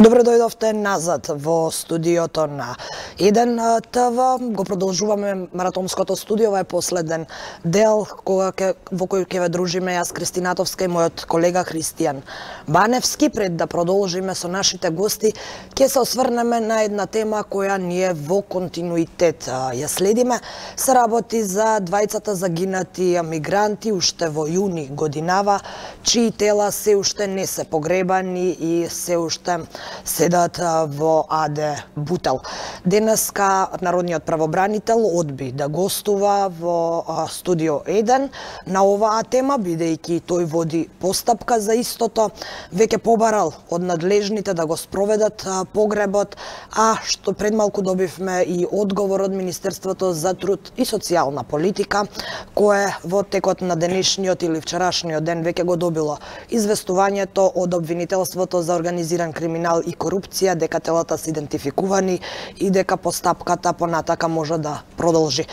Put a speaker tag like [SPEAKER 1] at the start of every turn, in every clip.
[SPEAKER 1] Добро дојдовте назад во студиото на 1 ТВ. Го продолжуваме маратонското студио. Ова е последен дел во кој ќе ве дружиме јас, Кристинатовска, и мојот колега Христијан Баневски. Пред да продолжиме со нашите гости, ќе се осврнеме на една тема која ние во континуитет ја следиме. Се работи за двајцата загинати мигранти уште во јуни годинава, чии тела се уште не се погребани и се уште седат во АД Бутел. Денеска народниот правобранител одби да гостува во студио 1 на оваа тема, бидејќи тој води постапка за истото. Веќе побарал од надлежните да го спроведат погребот, а што пред малку добивме и одговор од Министерството за труд и социјална политика, кое во текот на денешниот или вчерашниот ден веќе го добило известувањето од обвинителството за организиран криминал и корупција дека телата се идентификувани и дека постапката понатака може да продолжи.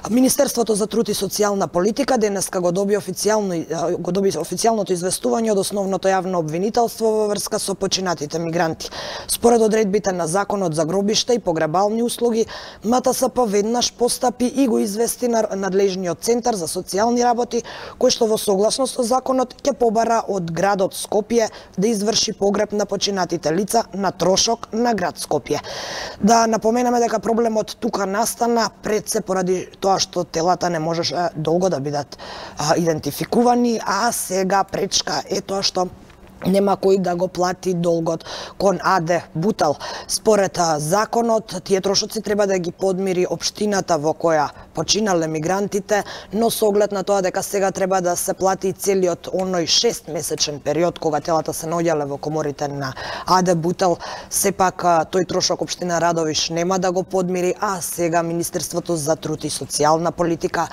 [SPEAKER 1] Министерството за труд и социјална политика денеска го доби официјалното известување од основното јавно обвинителство во врска со починатите мигранти. Според одредбите на Законот за гробишта и погребални услуги, МТСП веднаш постапи и го извести на надлежниот Центар за социјални работи, кој што во согласност со законот ќе побара од градот Скопје да изврши погреб на починатите лица на трошок на град Скопје. Да напоменеме дека проблемот тука настана пред се поради тоа што телата не можеше долго да бидат идентификувани, а сега пречка е тоа што нема кој да го плати долгот кон АД Бутел. Според законот, тие трошоци треба да ги подмири општината во која починале мигрантите, но со оглед на тоа дека сега треба да се плати целиот оној 6-месечен период кога телата се наоѓале во коморите на АД Бутел, сепак тој трошок општина Радовиш нема да го подмири, а сега Министерството за труд и социјална политика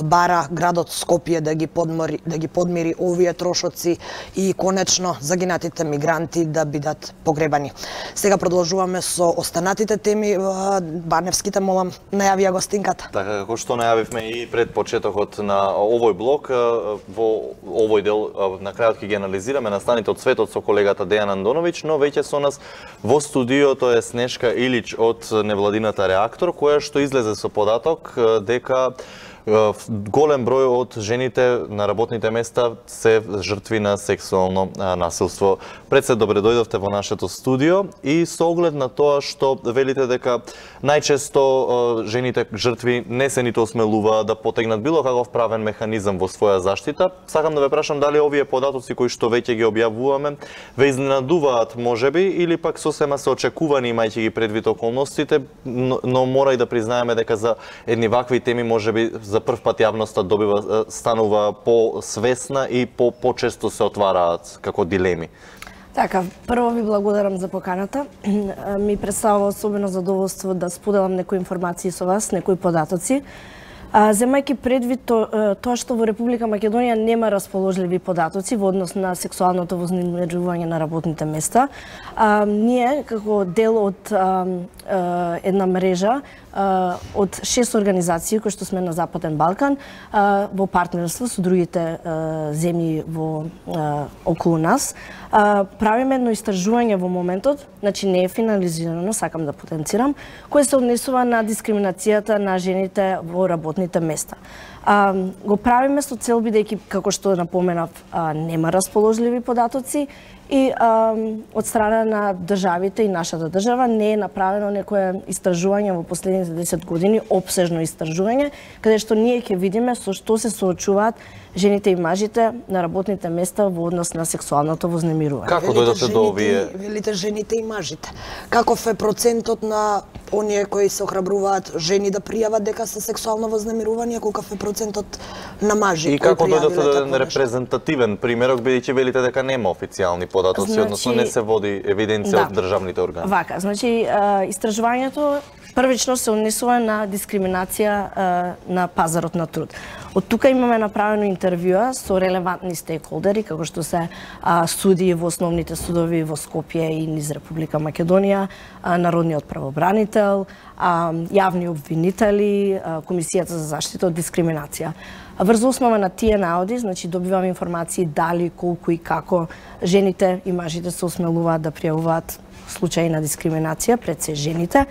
[SPEAKER 1] бара градот Скопје да ги подмири овие трошоци и конечно загинатите мигранти да бидат погребани. Сега продолжуваме со останатите теми. Баневските, молам, најавија гостинката.
[SPEAKER 2] Така, како што најавивме и пред почетокот на овој блок, во овој дел на крајот ќе ги анализираме настаните од светот со колегата Дејан Андоновиќ, но веќе со нас во студиото е Снежка Илич од невладината Реактор, која што излезе со податок дека голем број од жените на работните места се жртви на сексуално насилство. Пред се добре дојдовте во нашето студио и со оглед на тоа што велите дека најчесто жените жртви не се ниту осмелуваат да потегнат било каков правен механизам во своја заштита, сакам да ве прашам дали овие податоци кои што веќе ги објавуваме ве изненадуваат можеби или пак сосема се очекувани имајќи ги предвид околностите, но мора и да признаеме дека за едни вакви теми можеби за прв пат јавноста станува посвесна и почесто се отвараат како дилеми.
[SPEAKER 3] Така, прво ви благодарам за поканата. Ми представува особено задоволство да споделам некои информации со вас, некои податоци. Земајќи предвид тоа што во Република Македонија нема расположливи податоци во однос на сексуалното вознемирување на работните места, ние како дел од една мрежа од 6 организации кои што сме на Западен Балкан во партнерство со другите земји во околу нас, правиме едно истражување во моментот, значи не е финализирано, сакам да потенцирам, кое се однесува на дискриминацијата на жените во работните места. Го правиме со цел бидејќи, како што напоменав, нема расположливи податоци и од страна на државите и нашата држава не е направено некое истражување во последните 10 години, обсежно истражување, каде што ние ќе видиме со што се соочуваат жените и мажите на работните места во однос на сексуалното вознемирување.
[SPEAKER 2] Како дојдете до овие?
[SPEAKER 1] Велите жените и мажите. Каков е процентот на оние кои се охрабруваат жени да пријават дека се сексуално вознемирувани, а каков е процентот на мажи?
[SPEAKER 2] И како дојдете до еден репрезентативен примерок, бидејќи велите дека нема официјални податоци, односно не се води евиденција од државните органи?
[SPEAKER 3] Вака, значи истражувањето првично се однесува на дискриминација на пазарот на труд. Од тука имаме направено интервјуа со релевантни стейкхолдери, како што се судии во основните судови во Скопје и низ Република Македонија, народниот правобранител, јавни обвинители, Комисијата за заштита од дискриминација. Врз основа на тие наоди, значи добиваме информации дали, колку и како жените и мажите се осмелуваат да пријавуваат случаи на дискриминација пред се жените.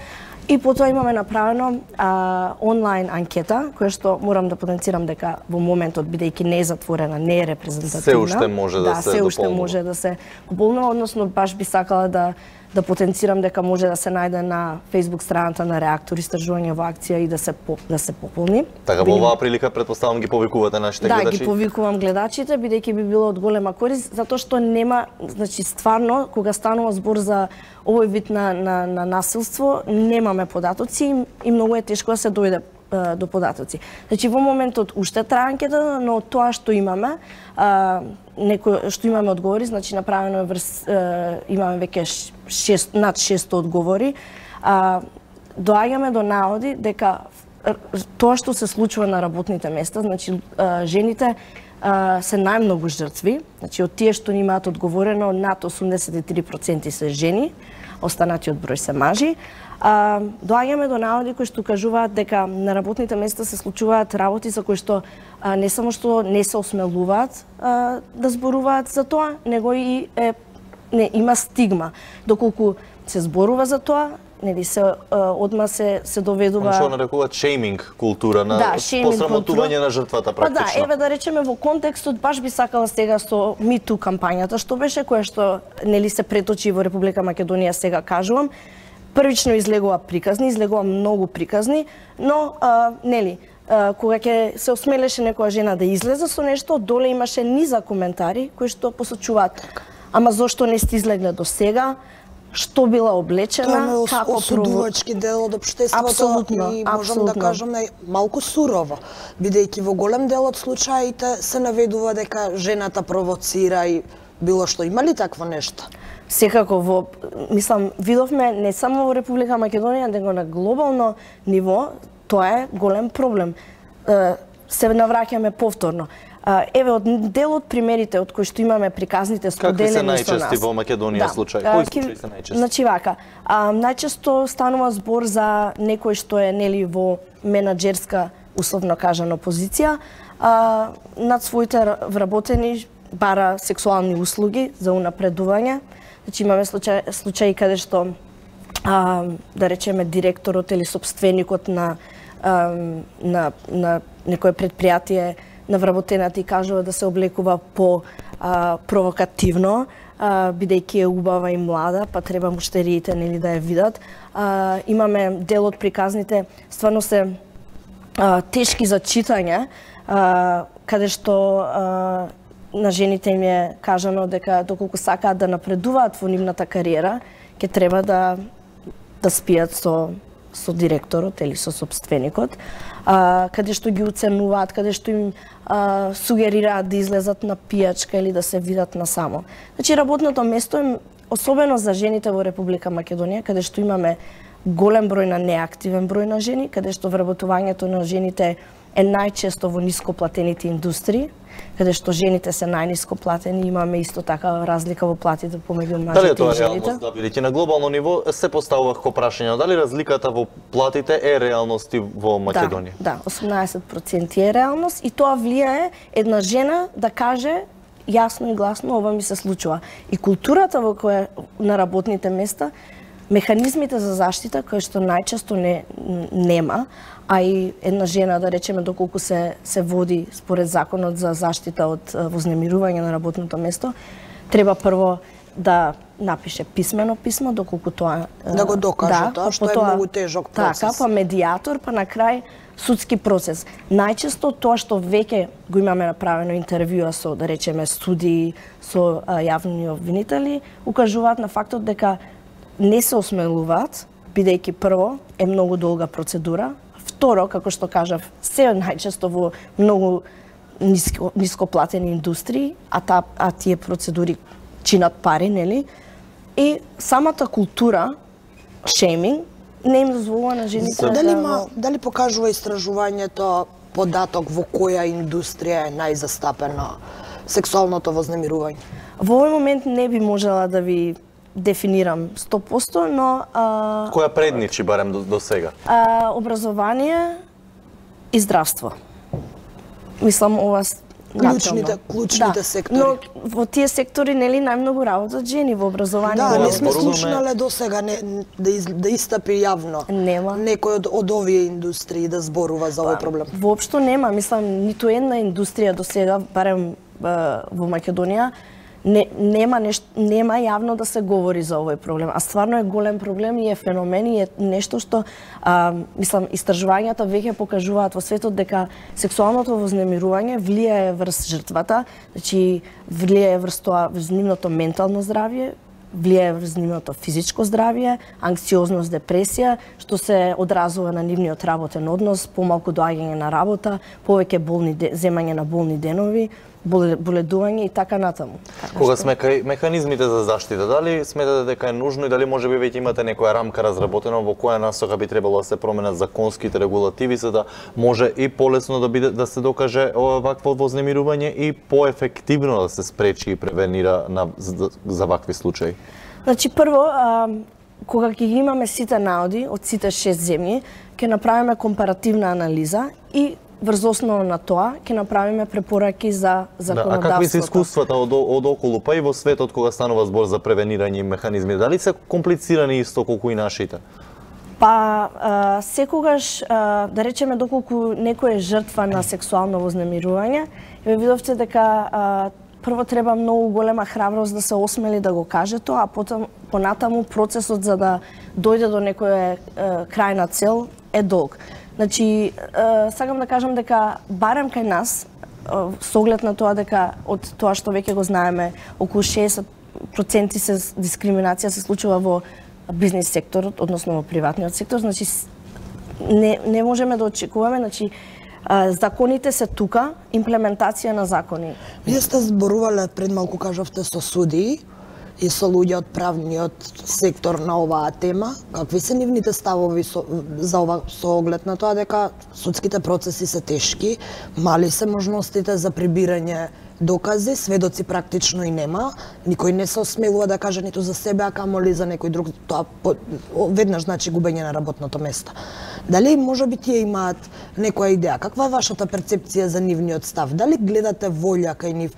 [SPEAKER 3] И потоа имаме направено онлайн анкета, која што морам да потенцирам дека во моментот, бидејќи не е затворена, не е репрезентативна.
[SPEAKER 2] Се уште може да се
[SPEAKER 3] се уште
[SPEAKER 2] дополнува.
[SPEAKER 3] може да се пополнува, односно баш би сакала да потенцирам дека може да се најде на Facebook страната на Реактор истражување во акција и да се пополни.
[SPEAKER 2] Така, во оваа прилика предпоставам ги повикувате нашите
[SPEAKER 3] Да,
[SPEAKER 2] гледачи.
[SPEAKER 3] ги повикувам гледачите, бидејќи би било од голема корист, затоа што нема, значи стварно, кога станува збор за овој вид на насилство, немаме податоци и многу е тешко да се дојде до податоци. Значи во моментот уште трае анкетата, но тоа што имаме, што имаме одговори, значи направено е имаме веќе над 600 одговори. Доаѓаме до наоди дека тоа што се случува на работните места, значи жените се најмногу жртви, значи од тие што имаат одговорено над 83% се жени, останатиот број се мажи. Доаѓаме до наводи кои што кажуваат дека на работните места се случуваат работи за кои што не само што не се осмелуваат да зборуваат за тоа, него и има стигма. Доколку се зборува за тоа, нели одма се доведува
[SPEAKER 2] Што нарекуваат шейминг култура на посрамотување на жртвата практично.
[SPEAKER 3] Па да, еве да речеме во контекстот баш би сакала сега со Me Too кампањата што беше, која што нели се преточи во Република Македонија, сега кажувам, првично излегува приказни, излегува многу приказни, но нели кога ќе се осмелеше некоја жена да излезе со нешто, доле имаше низа коментари кои што посочуваат: ама зошто не сте излегле до сега? Што била облечена,
[SPEAKER 1] како осудувачки дел од општеството и можам да кажам малку сурово, бидејќи во голем дел од случаите се наведува дека жената провоцира и било што. Има ли такво нешто?
[SPEAKER 3] Секако мислам, видовме не само во Република Македонија, него на глобално ниво, тоа е голем проблем. Се навраќаме повторно. Еве, од дел од примерите од кои што имаме приказните споделени со нас.
[SPEAKER 2] Какви се најчести во Македонија случаи? Кои случаи се најчести?
[SPEAKER 3] Значи вака, најчесто станува збор за некој што е нели во менаџерска, условно кажано, позиција, над своите вработени бара сексуални услуги за унапредување. Значи имаме случаи каде што да речеме директорот или собственикот на некое предпријатие на вработената и кажува да се облекува по провокативно, бидејќи е убава и млада, па треба муштериите нели да ја видат. Имаме дел од приказните стварно се тешки за читање, каде што на жените им е кажано дека доколку сакаат да напредуваат во нивната кариера, ќе треба да спијат со директорот или со собственикот, каде што ги уценуваат, каде што им сугерираат да излезат на пијачка или да се видат насамо. Значи работното место е особено за жените во Република Македонија, каде што имаме голем број на неактивен број на жени, каде што вработувањето на жените е најчесто во нископлатените индустрии, каде што жените се најниско платени, имаме исто така разлика во платите помеѓу мажите и жените.
[SPEAKER 2] Дали е тоа реалност, бидејќи на глобално ниво се поставува како прашање, дали разликата во платите е реалност и во Македонија?
[SPEAKER 3] Да, 18% е реалност и тоа влијае една жена да каже јасно и гласно ова ми се случува. И културата во која на работните места, механизмите за заштита кои што најчесто нема, а и една жена, да речеме, доколку се води според законот за заштита од вознемирување на работното место, треба прво да напише писмено писмо, доколку тоа...
[SPEAKER 1] Да го докаже тоа, што е многу тежок процес.
[SPEAKER 3] Така, па медијатор, па на крај судски процес. Најчесто тоа што веќе го имаме направено интервјуа со, да речеме, студии, со јавни обвинители, укажуваат на фактот дека не се осмелуваат, бидејќи прво е многу долга процедура, второ, како што кажав, се најчесто во многу нископлатени индустрии, а тие процедури чинат пари, нели? И самата култура, шейминг, не им дозволува на жените
[SPEAKER 1] Дали покажува истражувањето податок во која индустрија е најзастапено сексуалното вознемирување?
[SPEAKER 3] Во овој момент не би можела да ви дефинирам 100%, но...
[SPEAKER 2] Која предничи барем до сега?
[SPEAKER 3] Образование и здравство. Мислам, ова
[SPEAKER 1] клучните сектори.
[SPEAKER 3] Но во тие сектори нели најмногу работат жени во образование.
[SPEAKER 1] Да, не сме слушнале до сега да истапи јавно.
[SPEAKER 3] Нема.
[SPEAKER 1] Некој од овие индустрии да зборува за овој проблем.
[SPEAKER 3] Воопшто нема, мислам, ниту една индустрија до сега, барем во Македонија, нема јавно да се говори за овој проблем. А стварно е голем проблем и е феномен и е нешто што, мислам, истражувањата веќе покажуваат во светот дека сексуалното вознемирување влијае врз жртвата, значи влијае врз тоа, врз нивното ментално здравје, влијае врз нивното физичко здравје, анксиозност, депресија, што се одразува на нивниот работен однос, помалку доаѓање на работа, повеќе земање на болни денови, боледување и така натаму.
[SPEAKER 2] Кога сме кај механизмите за заштита, дали сметате дека е нужно и дали можеби веќе имате некоја рамка разработена во која насока би требало да се променат законските регулативи за да може и полесно да се докаже вакво вознемирување и поефективно да се спречи и превенира за вакви случаи?
[SPEAKER 3] Значи прво, кога ќе ги имаме сите наоди од сите 6 земји, ќе направиме компаративна анализа и врз основа на тоа ќе направиме препораки за законодавството.
[SPEAKER 2] А какви се искуствата од околу, па и во светот кога станува збор за превенирање и механизми? Дали се комплицирани исто колку и нашите?
[SPEAKER 3] Па, секогаш, да речеме, доколку некој е жртва на сексуално вознемирување, ве видовте дека прво треба многу голема храброст да се осмели да го каже тоа, а понатаму процесот за да дојде до некоја крајна цел е долг. Значи, сакам да кажам дека барем кај нас, со оглед на тоа дека од тоа што веќе го знаеме, околу 60% дискриминација се случува во бизнес секторот, односно во приватниот сектор, значи не можеме да очекуваме, значи законите се тука, имплементација на закони.
[SPEAKER 1] Вие сте зборувале пред малку, кажавте, со судии и со луѓе од правниот сектор на оваа тема. Какви се нивните ставови со оглед на тоа дека судските процеси се тешки, мали се можностите за прибирање докази, сведоци практично и нема, никој не се осмелува да каже ниту за себе, а камоли за некој друг, тоа веднаш значи губење на работното место. Дали можеби тие имаат некоја идеја? Каква е вашата перцепција за нивниот став? Дали гледате волја кај нив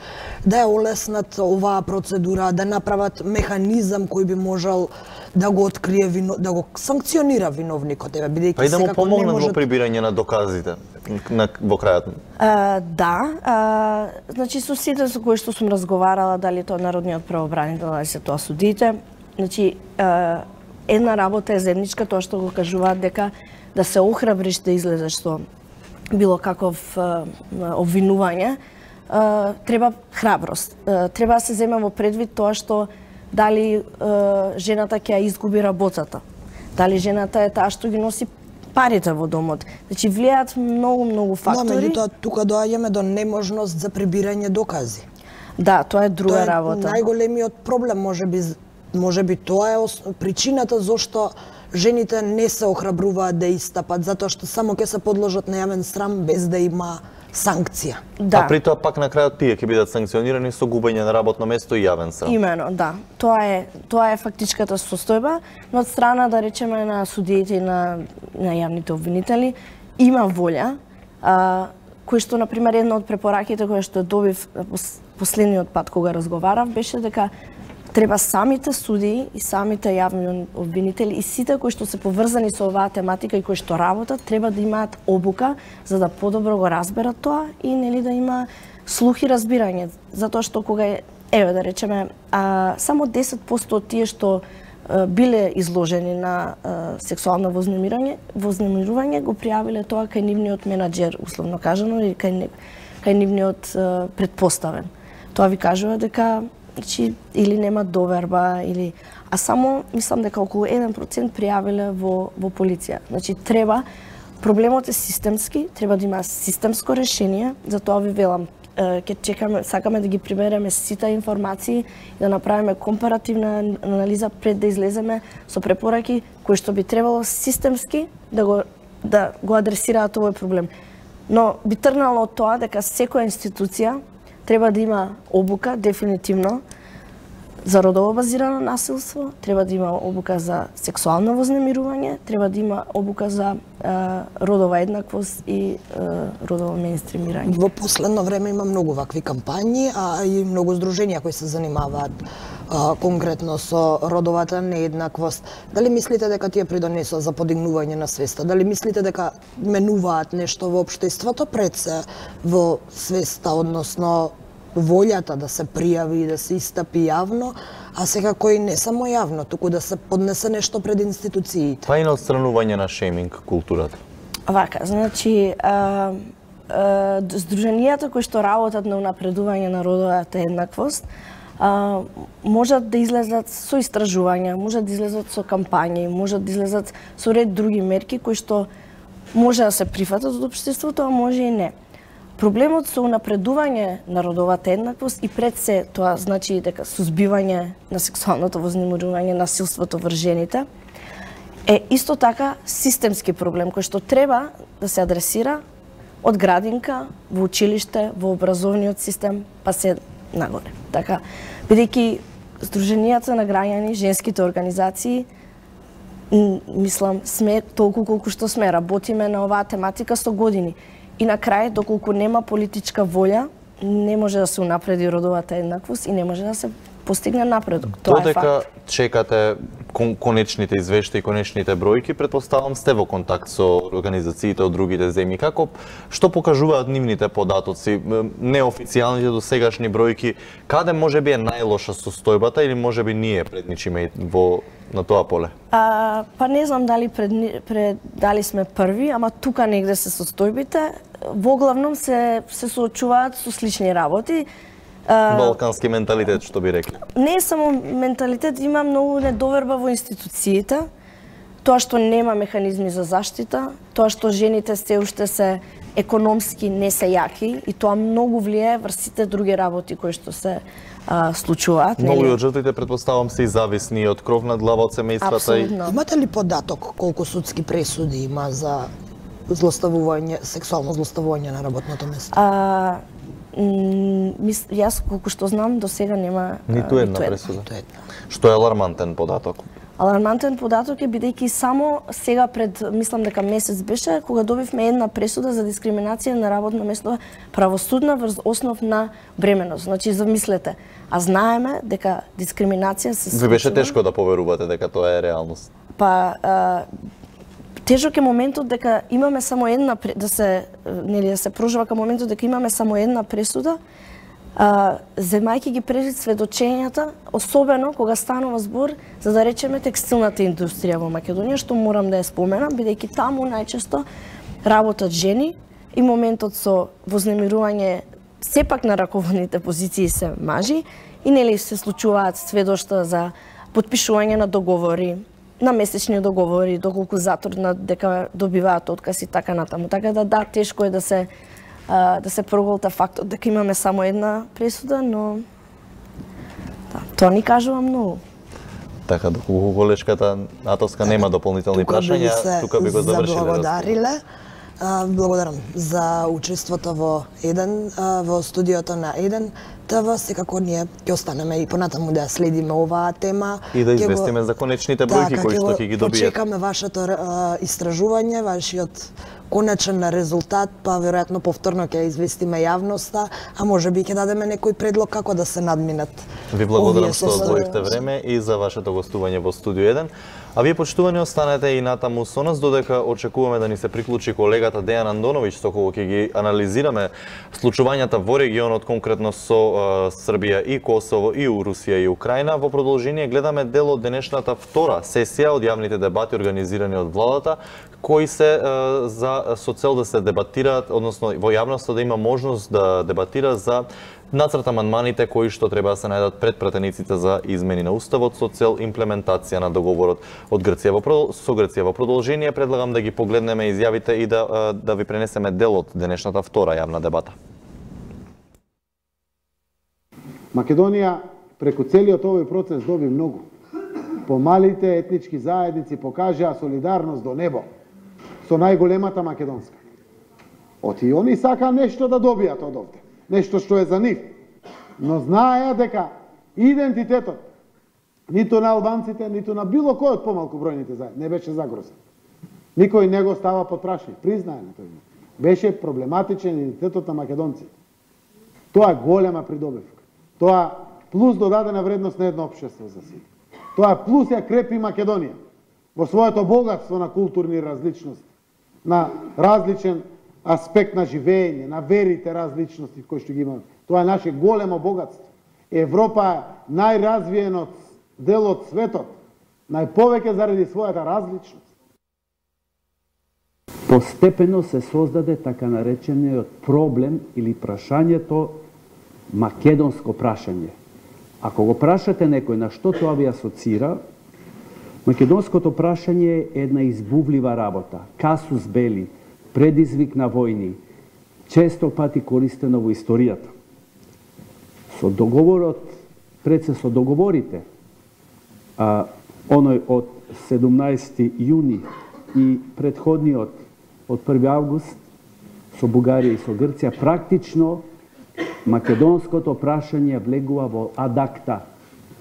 [SPEAKER 1] да ја олеснат оваа процедура, да направат механизам кој би можел да го открие, да го санкционира виновникот, бидејќи
[SPEAKER 2] па и да му помогнат во прибирање на доказите во крајот?
[SPEAKER 3] Да, значи со сите со кои што сум разговарала, дали тоа народниот правобранител, дали се тоа судите, значи една работа е земничка, тоа што го кажуваат дека да се охрабриш да излезеш со било каков обвинување, треба храброст. Треба да се земе во предвид тоа што дали жената ќе ја изгуби работата, дали жената е таа што ги носи парите во домот. Значи влијаат многу фактори. Да,
[SPEAKER 1] меѓутоа тука доаѓаме до неможност за прибирање докази.
[SPEAKER 3] Да, тоа е друга работа.
[SPEAKER 1] Тоа е најголемиот проблем, можеби тоа е причината зошто жените не се охрабруваат да истапат, затоа што само ќе се подложат на јавен срам без да има санкција.
[SPEAKER 3] Да.
[SPEAKER 2] А при тоа пак на крајот тие ќе бидат санкционирани со губење на работно место и јавен срам.
[SPEAKER 3] Имено, да. Тоа е фактичката состојба, но од страна, да речеме, на судиите и на јавните обвинители има волја, кој што, например, една од препораките која што добив последниот пат кога разговарав беше дека треба самите судии и самите јавни обвинители и сите кои што се поврзани со оваа тематика и кои што работат треба да имаат обука за да подобро го разберат тоа и нели да има слух и разбирање, затоа што кога да речеме само 10% од тие што биле изложени на сексуално вознемирување го пријавиле тоа кај нивниот менаџер, условно кажано, или кај нивниот претпоставен. Тоа ви кажува дека или нема доверба, а само мислам дека околу 1% пријавиле во полиција. Значи треба, проблемот е системски, треба да има системско решение, затоа ви велам, ќе чекаме, сакаме да ги прибереме сите информации и да направиме компаративна анализа пред да излеземе со препораки кои што би требало системски да го адресираат овој проблем. Но би тргнало од тоа дека секоја институција треба да има обука, дефинитивно, за родово базирано насилство, треба да има обука за сексуално вознемирување, треба да има обука за родова еднаквост и родово меинстримирање.
[SPEAKER 1] Во последно време има многу вакви кампањи, а и многу здруженија кои се занимаваат конкретно со родовата нееднаквост. Дали мислите дека тие придонесоа за подигнување на свеста? Дали мислите дека менуваат нешто во општеството пред се во свеста, односно волјата да се пријави и да се истапи јавно, а секако и не само јавно, туку да се поднесе нешто пред институциите?
[SPEAKER 2] Па и на отстранување на шейминг културата.
[SPEAKER 3] Вака, значи, здруженијата кои што работат на унапредување на родовата еднаквост, можат да излезат со истражувања, можат да излезат со кампањи, можат да излезат со ред други мерки кои што може да се прифатат од општеството, а може и не. Проблемот со унапредување на родовата еднаквост и пред се тоа значи дека сузбивање на сексуалното вознемирување, насилството врз жените, е исто така системски проблем кој што треба да се адресира од градинка, во училиште, во образовниот систем, па се нагоре. Така, бидејќи здруженијата на граѓани, женските организации, мислам, сме толку колку што сме, работиме на оваа тематика со години. И на крај, доколку нема политичка волја, не може да се унапреди родовата еднаквост и не може да се постигне напредок. Тоа е факт.
[SPEAKER 2] Додека чекате конечните извештаи, конечните бројки, претпоставам сте во контакт со организациите од другите земји. Што покажуваат нивните податоци, неофицијалните досегашни бројки, каде може би е најлоша состојбата или може би ние предничиме на тоа поле?
[SPEAKER 3] Па не знам дали дали сме први, ама тука негде се состојбите. Воглавном се соочуваат со слични работи.
[SPEAKER 2] Балкански менталитет, што би рекли.
[SPEAKER 3] Не само менталитет, има многу недоверба во институциите. Тоа што нема механизми за заштита, тоа што жените се уште се економски не се јаки и тоа многу влијае врз сите други работи кои што се случуваат.
[SPEAKER 2] Многу од жртвите претпоставам се и зависни од кров над глава од семејствата.
[SPEAKER 3] Апсолутно.
[SPEAKER 1] Имате ли податок колку судски пресуди има за злоставување, сексуално злоставување на работното место?
[SPEAKER 3] Јас колку што знам до сега нема
[SPEAKER 2] ниту една пресуда. Што е алармантен податок?
[SPEAKER 3] Алармантен податок е бидејќи само сега пред, мислам дека месец беше, кога добивме една пресуда за дискриминација на работно место правосудна врз основ на бременост. Значи, замислете, а знаеме дека дискриминација се случува.
[SPEAKER 2] Ви беше тешко да поверувате дека тоа е реалност?
[SPEAKER 3] Па, тежок е моментот дека имаме само една да се прожива кај моментот дека имаме само една пресуда, земајќи ги предвид сведочењата, особено кога станува збор за да речеме текстилната индустрија во Македонија, што морам да ја споменам, бидејќи таму најчесто работат жени и моментот со вознемирување сепак на раководните позиции се мажи и нели се случуваат сведоштва за потпишување на договори, на месечни договори, доколку затруднат дека добиваат отказ и така натаму. Така да, тешко е да се проголта фактот дека имаме само една пресуда, но тоа ни кажува многу.
[SPEAKER 2] Така, доколку колешката Атоска нема дополнителни прашања, тука би го завршиле.
[SPEAKER 1] Заблагодариле. Благодарам за учеството во студиото на Еден ТВ. Секако ние ќе останеме и понатаму да следиме оваа тема.
[SPEAKER 2] И да известиме за конечните бројки кои што ќе ги добијат.
[SPEAKER 1] Почекаме вашето истражување, вашиот конечен резултат, па веројатно повторно ќе известиме јавноста, а може би ќе дадеме некој предлог како да се надминат.
[SPEAKER 2] Ви благодарам што одвоивте време и за вашето гостување во Студио 1. А вие, почитувани, останете и натаму со нас, додека очекуваме да ни се приклучи колегата Дејан Андоновиќ, со кого ќе ги анализираме случувањата во регионот, конкретно со Србија и Косово, и Русија и Украина. Во продолжение гледаме дел од денешната втора сесија од јавните дебати организирани од владата, кои се со цел да се дебатираат, односно во јавноста да има можност да дебатира за нацрт амандманите кои што треба да се најдат пред пратениците за измени на уставот со цел имплементација на договорот од Грција со Грција. Во продолжение предлагам да ги погледнеме изјавите и да ви пренесеме дел од денешната втора јавна дебата.
[SPEAKER 4] Македонија преку целиот овој процес доби многу. Помалите етнички заедници покажаа солидарност до небо со најголемата македонска. Оти они сака нешто да добијат од овде, нешто што е за нив. Но знаеа дека идентитетот ниту на албанците, ниту на било кој од помалку бројните заедници. Не беше загрозен. Никој не го става под прашање, признаеме тој. Беше проблематичен идентитетот на македонците. Тоа е голема придобивка. Тоа плюс додадена вредност на едно општество за сите. Тоа плюс ја крепи Македонија во своето богатство на културни различности, на различен аспект на живење, на верите различности кои што ги имаме. Тоа е наше големо богатство. Европа е најразвиенот дел од светот, најповеќе заради својата различност.
[SPEAKER 5] Постепено се создаде така наречениот проблем или прашањето македонско прашање. Ако го прашате некој на што тоа ви асоцира, македонското прашање е една избувлива работа, касус бели, предизвик на војни, често пати користено во историјата. Со договорот, пред се со договорите, оној од 17. јуни и предходниот од 1. август со Бугарија и со Грција, практично македонското прашање влегува во адакта,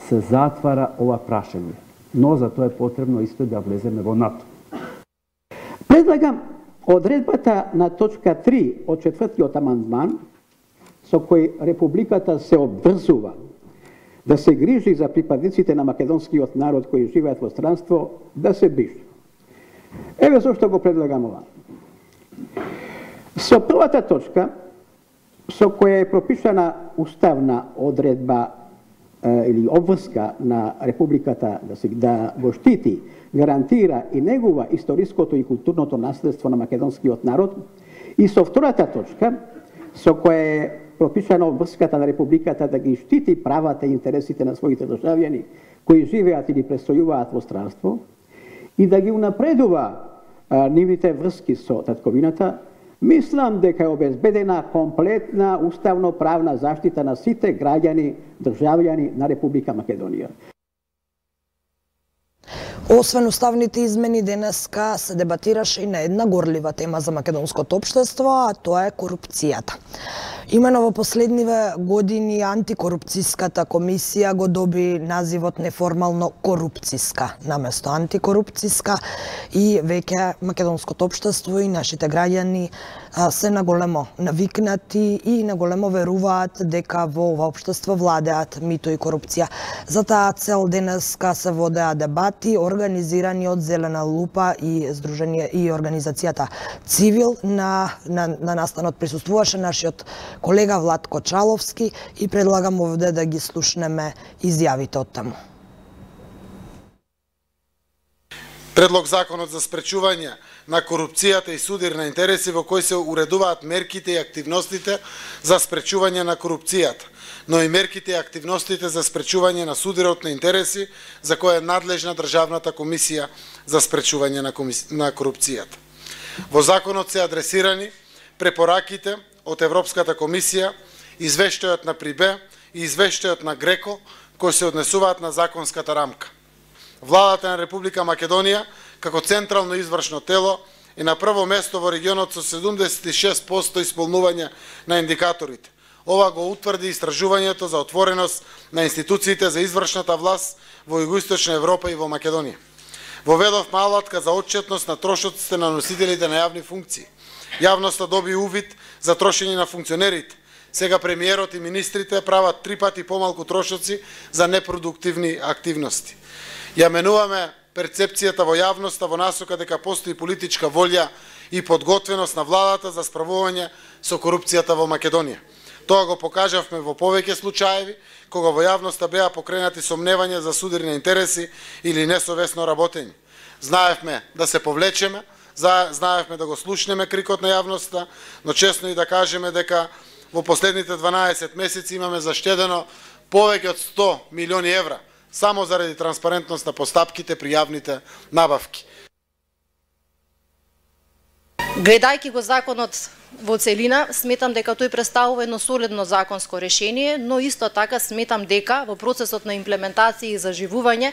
[SPEAKER 5] се затвара ова прашање. Но за тоа е потребно исто да влеземе во НАТО.
[SPEAKER 6] Предлагам одредбата на точка 3 од 4-тиот амандман, со кој Републиката се обврзува да се грижи за припадниците на македонскиот народ кои живеат во странство, да се брише. Еве зошто го предлагам ова. Со првата точка, со која е пропишана уставна одредба или обврска на Републиката да го штити, гарантира и негува историското и културното наследство на македонскиот народ, и со втората точка, со која е пропишана обврската на Републиката да ги штити правата и интересите на своите државјани кои живеат или престојуваат во странство и да ги унапредува нивните врски со татковината, мислам дека е обезбедена комплетна уставно-правна заштита на сите граѓани, државјани на Република Македонија.
[SPEAKER 1] Освен уставните измени, денеска се дебатираше и на една горлива тема за македонското општество, а тоа е корупцијата. Имено во последниве години антикорупцијската комисија го доби називот неформално корупцијска, наместо антикорупцијска, и веќе македонското општество и нашите граѓани се наголемо навикнати и наголемо веруваат дека во ова општество владеат мито и корупција. За таа цел денеска се водеа дебати организирани од Зелена лупа и Сдружение и организацијата Цивил. На настанот присуствуваше нашиот колега Владко Чаловски и предлагам овде да ги слушнеме изјавите од таму.
[SPEAKER 7] Предлог законот за спречување на корупцијата и судир на интереси во кој се уредуваат мерките и активностите за спречување на корупцијата, но и мерките и активностите за спречување на судирот на интереси за која е надлежна Државната комисија за спречување на корупцијата. Во законот се адресирани препораките од Европската комисија, извештајот на ПРИБЕ и извештајот на ГРЕКО кои се однесуваат на законската рамка. Владата на Република Македонија, како централно извршно тело, е на прво место во регионот со 76% исполнување на индикаторите. Ова го утврди истражувањето за отвореност на институциите за извршната власт во Југоисточна Европа и во Македонија. Воведовме алатка за отчетност на трошоците на носителите на јавни функции. Јавноста доби увид за трошење на функционерите. Сега премиерот и министрите прават 3 пати помалку трошоци за непродуктивни активности. Ја менуваме перцепцијата во јавноста во насока дека постои политичка волја и подготвеност на владата за справување со корупцијата во Македонија. Тоа го покажавме во повеќе случаеви, кога во јавноста беа покренати сомневања за судир на интереси или несовесно работење. Знаевме да се повлечеме, знаевме да го слушнеме крикот на јавноста, но честно и да кажеме дека во последните 12 месеци имаме заштедено повеќе од 100 милиони евра, само заради транспарентност на постапките при јавните набавки.
[SPEAKER 8] Гледајќи го законот во целина, сметам дека тој представува едно солидно законско решение, но исто така сметам дека во процесот на имплементација и заживување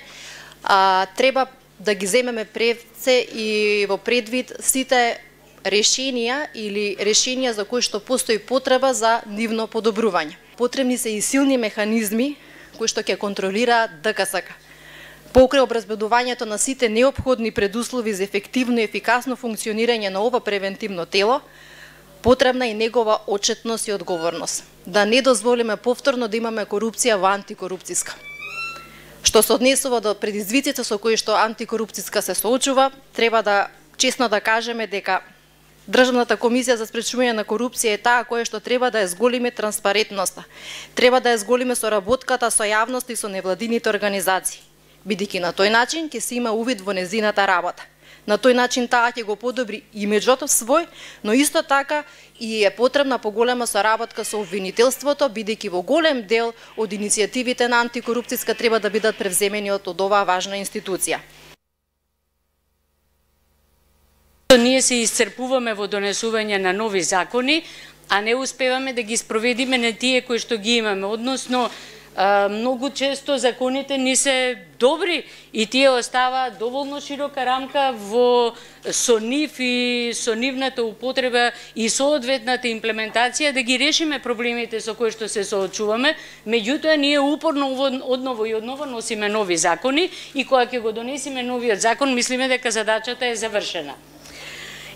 [SPEAKER 8] треба да ги земеме превце и во предвид сите решенија или решенија за кои што постои потреба за нивно подобрување. Потребни се и силни механизми кои што ќе контролираат ДКСК. Покрај обезбедувањето на сите неопходни предуслови за ефективно и ефикасно функционирање на ова превентивно тело, потребна и негова отчетност и одговорност. Да не дозволиме повторно да имаме корупција во антикорупцијска. Што се однесува до предизвиците со кои што антикорупцијска се соочува, треба да честно да кажеме дека Државната комисија за спречување на корупција е таа која што треба да ја зголеми транспарентноста. Треба да ја зголеми соработката со јавност и со невладините организации, бидејќи на тој начин ќе се има увид во незината работа. На тој начин таа ќе го подобри имиџот свој, но исто така и е потребна поголема соработка со обвинителството, бидејќи во голем дел од иницијативите на антикорупцијска треба да бидат превземени од оваа важна институција.
[SPEAKER 9] Ние се исцрпуваме во донесување на нови закони, а не успеваме да ги спроведиме на тие кои што ги имаме. Односно, многу често законите не се добри и тие оставаат доволно широка рамка со нив и со нивната употреба и соодветната имплементација да ги решиме проблемите со кои што се соочуваме. Меѓутоа, ние упорно одново и одново носиме нови закони и кога ќе го донесиме новиот закон, мислиме дека задачата е завршена.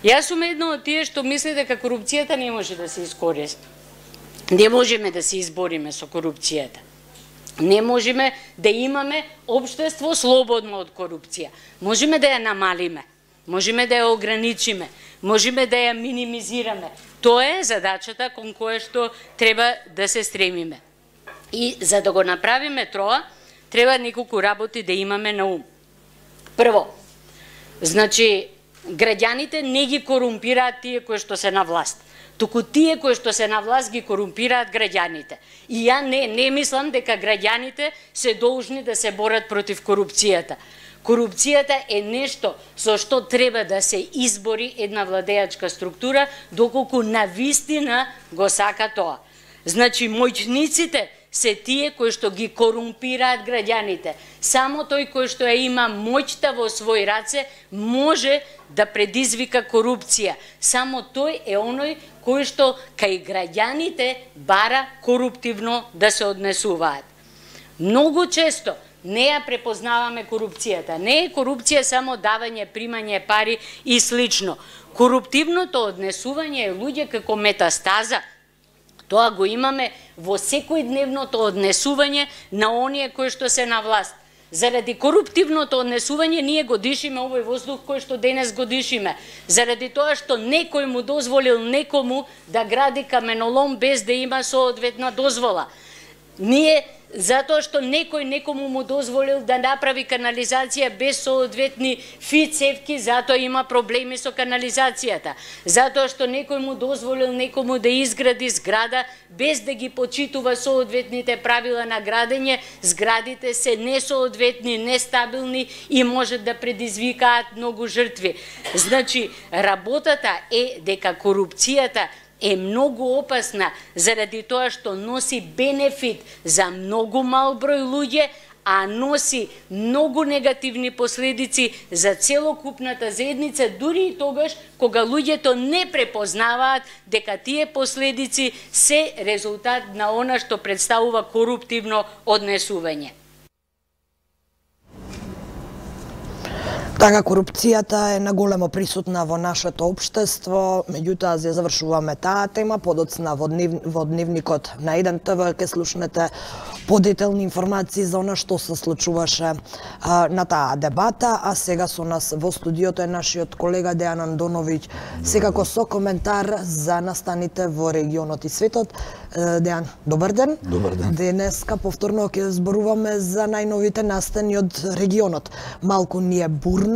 [SPEAKER 9] Јас сум една од тие што мисли дека корупцијата не може да се искорени. Не можеме да се избориме со корупцијата. Не можеме да имаме општество слободно од корупција. Можеме да ја намалиме, можеме да ја ограничиме, можеме да ја минимизираме. Тоа е задачата кон која што треба да се стремиме. И за да го направиме тоа, треба неколку работи да имаме на ум. Прво, значи, граѓаните не ги корумпираат тие кои што се на власт, туку тие кои што се на власт ги корумпираат граѓаните. И ја не мислам дека граѓаните се должни да се борат против корупцијата. Корупцијата е нешто со што треба да се избори една владеачка структура, доколку навистина го сака тоа. Значи, моќниците се тие кои што ги корумпираат граѓаните. Само тој кој што ја има моќта во свој раце може да предизвика корупција. Само тој е оној кој што кај граѓаните бара коруптивно да се однесуваат. Многу често не ја препознаваме корупцијата. Не е корупција само давање, примање пари и слично. Коруптивното однесување е луѓе како метастаза. Тоа го имаме во секојдневното однесување на оние кои што се на власт. Заради коруптивното однесување ние го дишиме овој воздух кој што денес го дишиме. Заради тоа што некој му дозволил некому да гради каменолом без да има соодветна дозвола. Ние затоа што некој некому му дозволил да направи канализација без соодветни фицевки, затоа има проблеми со канализацијата. Затоа што некој му дозволил некому да изгради зграда без да ги почитува соодветните правила на градење, зградите се несоодветни, нестабилни и можат да предизвикаат многу жртви. Значи, работата е дека корупцијата е многу опасна заради тоа што носи бенефит за многу мал број луѓе, а носи многу негативни последици за целокупната заедница, дури и тогаш кога луѓето не препознаваат дека тие последици се резултат на она што представува коруптивно однесување.
[SPEAKER 1] Така, корупцијата е наголемо присутна во нашето општество, меѓутоа ја завршуваме таа тема, подоцна во дневникот на 1 ТВ ќе слушнете подетелни информации за она што се случуваше на таа дебата, а сега со нас во студиото е нашиот колега Дејан Андоновиќ, секако со коментар за настаните во регионот и светот. Дејан, добар ден.
[SPEAKER 10] Добар ден.
[SPEAKER 1] Денеска повторно ќе зборуваме за најновите настани од регионот. Малку ни е бурно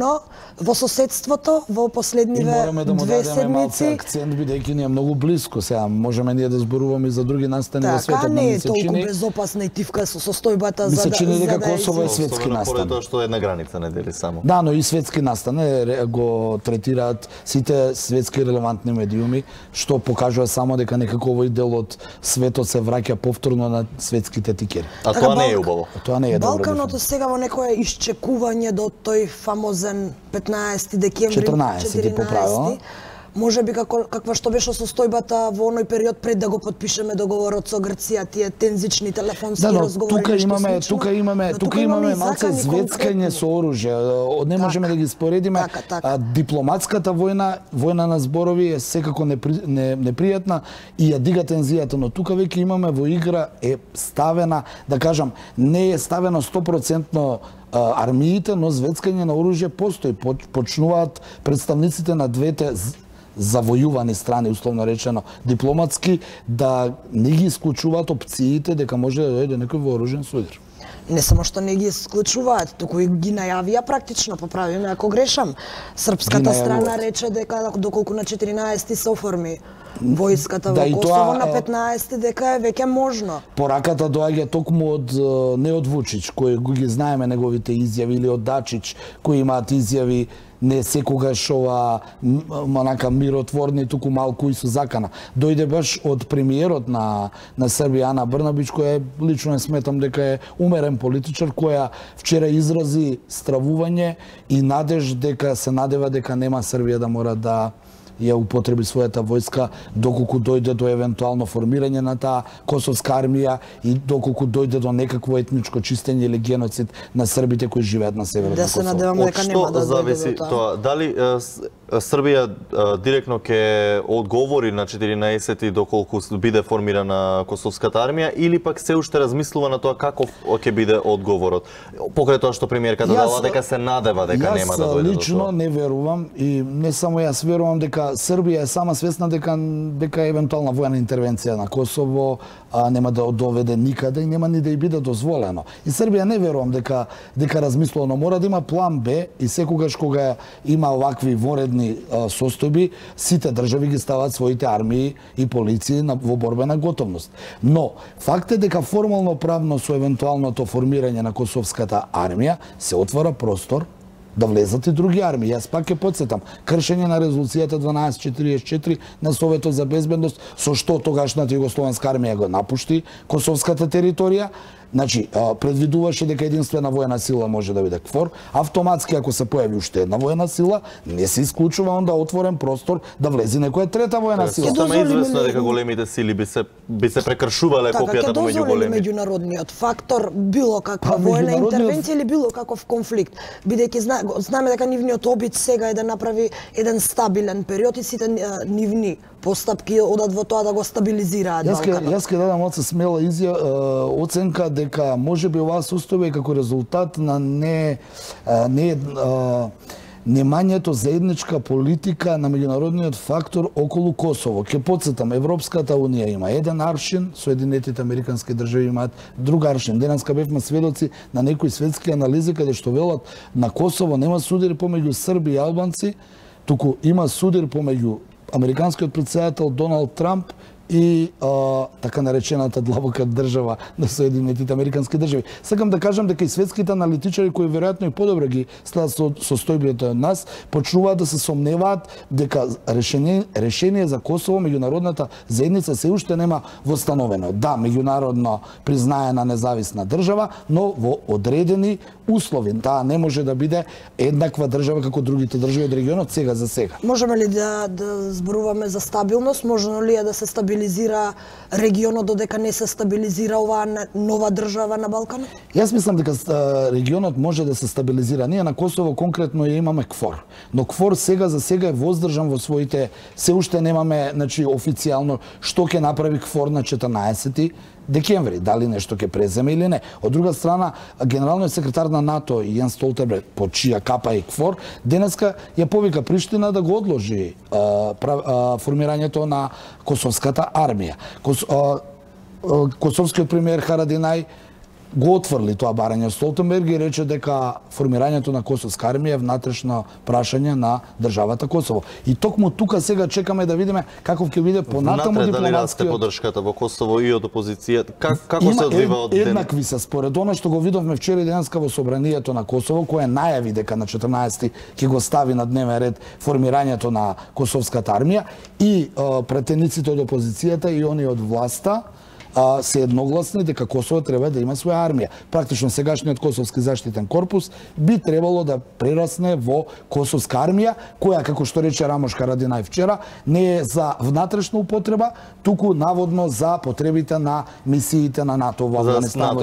[SPEAKER 1] во соседството во последниве 2 седмици.
[SPEAKER 10] Мораме да му дадеме малку акцент, бидејќи ни е многу близко. Сега можеме ние да зборуваме за други настани во светот,
[SPEAKER 1] но не е толку безопасна и тивка со состојбата за да...
[SPEAKER 10] Ми се чини дека Косово е светски настан.
[SPEAKER 2] Поради тоа што една граница не дели само.
[SPEAKER 10] Да, но и светски настан го третираат сите светски релевантни медиуми, што покажува само дека некако овој дел од светот се враќа повторно на светските тикери.
[SPEAKER 2] А тоа не е убаво.
[SPEAKER 10] Тоа не е добро.
[SPEAKER 1] Балканот сега во некое исчекување до тој фамозен 15 декември,
[SPEAKER 10] 14 ти поправила.
[SPEAKER 1] можеби каква што беше состојбата во оној период пред да го подпишеме договорот со Грција, тие тензични телефонски разговори.
[SPEAKER 10] Тука имаме малце звецкање со оружје. Не можеме да ги споредиме. Дипломатската војна на зборови е секако непријатна и ја дига тензијата, но тука веќе имаме во игра е ставена, да кажам, не е ставено 100% армиите, но звецкање на оружје постои. Почнуваат представниците на двете завојувани страни, условно речено, дипломатски, да не ги исклучуваат опциите дека може да дојде некој вооружен судир.
[SPEAKER 1] Не само што не ги исклучуваат, туку и ги најавија практично, поправиме ако грешам. Српската страна рече дека доколку на 14 се оформи војската во Косово, на 15 дека е веќе можно.
[SPEAKER 10] Пораката доаѓа токму од не од Вучич, кој ги знаеме неговите изјави, или од Дачич, кои имаат изјави не секогаш ова миротворни, туку малку и со закана. Дојде баш од премиерот на Србија Ана Брнабич, која лично не сметам дека е умерен политичар, која вчера изрази стравување и надеж дека се надева дека нема Србија да мора да ја употреби својата војска доколку дојде до евентуално формирање на таа косовска армија и доколку дојде до некакво етничко чистење или геноцид на србите кои живеат на северот на Косово.
[SPEAKER 1] Да се надеваме дека нема да
[SPEAKER 2] зависи тоа? Дали Србија директно ќе одговори на 14 доколку биде формирана косовската армија или пак се уште размислува на тоа каков ќе биде одговорот? Покрај тоа што премиерката дала дека се надева дека нема да дојде до тоа.
[SPEAKER 10] Јас лично не верувам и не само јас верувам дека Србија е сама свесна дека евентуална војна интервенција на Косово нема да доведе никаде и нема ни да и биде дозволено. И Србија не верувам дека размислува, но мора да има план Б и секогаш кога има овакви воредни состојби, сите држави ги стават своите армии и полиции во борбена готовност. Но факт е дека формално правно со евентуалното формирање на косовската армија се отвора простор да влезат и други армии. Јас пак ќе потсетам, кршење на резолуцијата 1244 на Советот за безбедност, со што тогашната југословенска армија го напушти косовската територија. Значи, предвидуваше дека единствена војна сила може да биде КФОР. Автоматски, ако се појави уште една војна сила, не се исклучува онда отворен простор да влезе некоја трета војна сила.
[SPEAKER 2] Сама известно дека големите сили би се прекршувале копијата меѓу големи.
[SPEAKER 1] Меѓународниот фактор, било каква војна интервенција или било каков конфликт, бидејќи знаеме дека нивниот обид сега е да направи еден стабилен период и сите нивни постапки одат во тоа да го стабилизираат Балканот.
[SPEAKER 10] Јас ќе дадам од смела оценка дека можеби оваа состојба е како резултат на немањето заедничка политика на меѓународниот фактор околу Косово. Ке потсетам, Европската унија има еден аршин, Соединетите американски држави имаат друг аршин. Денеска бевме сведоци на некои светски анализи каде што велат на Косово нема судир помеѓу Срби и албанци, туку има судир помеѓу американскиот претседател Доналд Трамп и така наречената длабока држава на Соединетите американски држави. Сакам да кажам дека и светските аналитичари кои веројатно и подобро ги следат состојбите од нас, почнуваат да се сомневаат дека решение за Косово меѓународната заедница се уште нема востановено. Да, меѓународно признаена независна држава, но во одредени услови. Таа не може да биде еднаква држава како другите држави од регионот сега за сега.
[SPEAKER 1] Можеме ли да зборуваме за стабилност? Можно ли е да се стабилизира регионот додека не се стабилизира оваа нова држава на Балканот?
[SPEAKER 10] Јас мислам дека регионот може да се стабилизира. Ние на Косово конкретно имаме КФОР, но КФОР сега за сега е воздржан во своите, се уште немаме, значи официјално што ќе направи КФОР на 14 декември, дали нешто ќе преземе или не. Од друга страна, генералниот секретар на НАТО Јен Столтенберг, по чија капа и КФОР, денеска ја повика Приштина да го одложи формирањето на косовската армија. Косовскиот премиер Харадинај го отфрли тоа барање Столтенберг и рече дека формирањето на косовска армија е внатрешно прашање на државата Косово. И токму тука сега чекаме да видиме каков ќе биде понатаму дипломатскиот.
[SPEAKER 2] Дали расте поддршката во Косово и од опозицијата? Како се одвива од ден?
[SPEAKER 10] Еднакви се според она што го видовме вчера и денеска во собранието на Косово, кое најави дека на 14 ќе го стави на дневен ред формирањето на косовската армија и претениците од опозицијата и они од власта се едногласни дека Косово треба да има своја армија. Практично сегашниот Косовски заштитен корпус би требало да прерасне во Косовска армија, која, како што рече Рамош Харадинај вчера, не е за внатрешна употреба, туку наводно за потребите на мисиите на НАТО во Авганистан.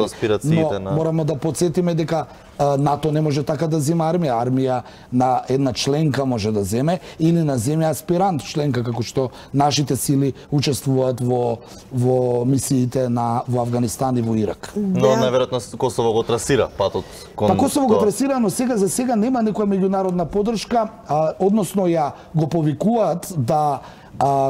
[SPEAKER 10] Но морамо да подсетиме дека НАТО не може така да зема армија. Армија на една членка може да земе или на земја аспирант членка, како што нашите сили учествуваат во мисиите во Авганистан и во Ирак.
[SPEAKER 2] Но најверојатно Косово го трасира патот кон
[SPEAKER 10] Косово го трасира, но за сега нема некоја меѓународна поддршка, односно ја го повикуваат да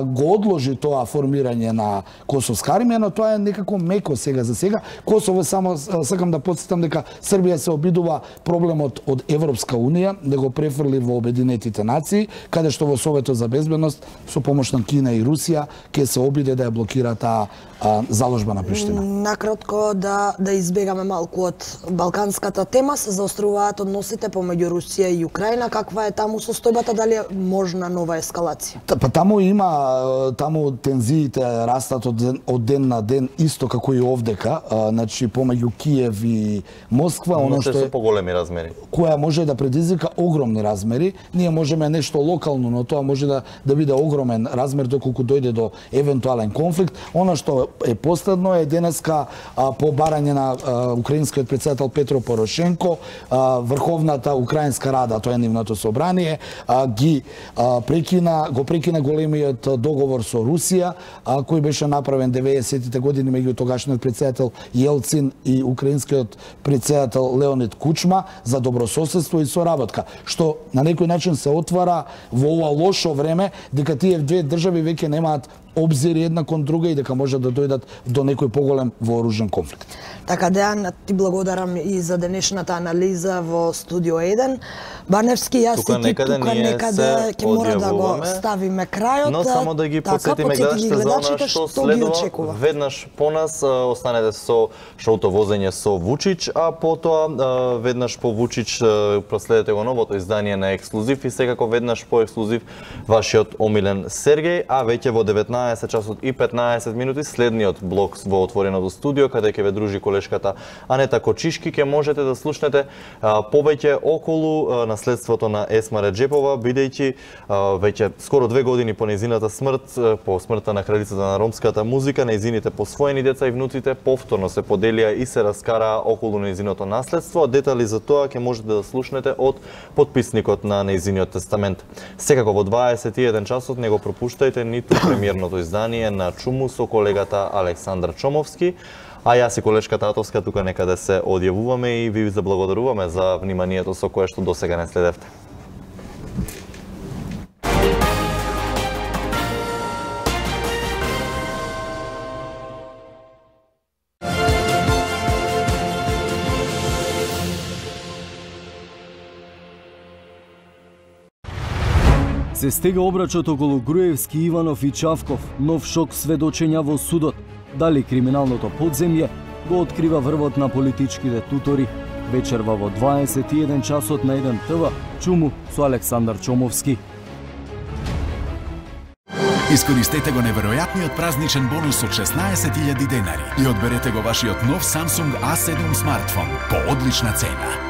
[SPEAKER 10] го одложи тоа формирање на Косовска армија, но тоа е некако меко сега за сега. Косово, само сакам да подсетам дека Србија се обидува проблемот од Европска унија да го префрли во Обединетите нации, каде што во Советот за безбедност со помош на Кина и Русија ќе се обиде да ја блокира таа заложба на Приштина.
[SPEAKER 1] Накратко да избегаме малку од балканската тема, се заоструваат односите помеѓу Русија и Украина. Каква е таму состојбата, дали е можна нова ескалација?
[SPEAKER 10] Таму тензиите растат од ден на ден, исто како и овдека, значи помеѓу Киев и Москва,
[SPEAKER 2] оно што е поголеми размери.
[SPEAKER 10] Која може да предизвика огромни размери. Ние можеме нешто локално, но тоа може да биде огромен размер доколку дојде до евентуален конфликт. Оно што е последно е денеска по барање на украинскиот председател Петро Порошенко, Врховната Украинска рада, тоа е нивното собрание, го прекина големиот договор со Русија, кој беше направен 90-тите години меѓу тогашниот председател Јелцин и украинскиот председател Леонид Кучма за добрососедство и соработка, што на некој начин се отвара во ова лошо време дека тие две држави веќе немаат обзири една кон друга и дека може да дојдат до некој поголем вооружен конфликт.
[SPEAKER 1] Така, Дејан, ти благодарам и за денешната анализа во Студио 1. Баневски, јас и ти тука некаде ќе мора да го ставиме крајот.
[SPEAKER 2] Но само да ги подсетиме гледачите за што следува. Веднаш по нас останете со шоуто возење со Вучич, а потоа веднаш по Вучич проследете го новото издание на Ексклузив и секако веднаш по Ексклузив вашиот омилен Сергеј, а веќе во 19 часот и 15 минути следниот блок во отвореното студио, каде ќе ве дружи колешката Анета Кочишки, ќе можете да слушнете повеќе околу наследството на Есма Реджепова, бидејќи веќе скоро 2 години по нејзината смрт, по смртта на кралицата на ромската музика, нејзините посвоени деца и внуците повторно се поделија и се раскараа околу нејзиното наследство. Детали за тоа ќе можете да слушнете од потписникот на нејзиниот тестамент. Секако во 21 часот не го пропуштајте ниту премиерното издание на Чуму со колегата Александар Чомовски, а јас и колешката Атовска тука некаде се одјавуваме и ви заблагодаруваме за вниманието со кое што досега не следевте.
[SPEAKER 11] Се стега обрачот околу Груевски, Иванов и Чавков, нов шок сведочења во судот. Дали криминалното подземје го открива врвот на политичките тутори. Вечерва во 21 часот на 1 ТВ, Чуму со Александар Чомовски.
[SPEAKER 12] Искористете го неверојатниот празничен бонус од 16.000 денари и одберете го вашиот нов Samsung A7 смартфон по одлична цена.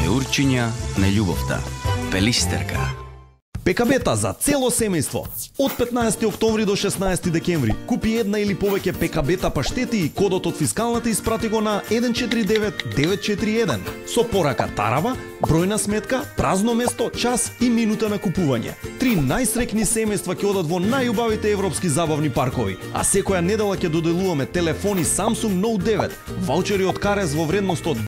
[SPEAKER 13] Неурчиња на љубовта. Пелистерка. ПКБ-та за цело семејство. Од 15 октомври до 16 декември купи една или повеќе ПКБ-та паштети и кодот од фискалната испрати го на 149941 со порака тарава, бројна сметка, празно место, час и минута на купување. 3 најсрекни семејства ќе одат во најубавите европски забавни паркови, а секоја недела ќе доделуваме телефони Samsung Note 9, ваучери од Карез во вредност од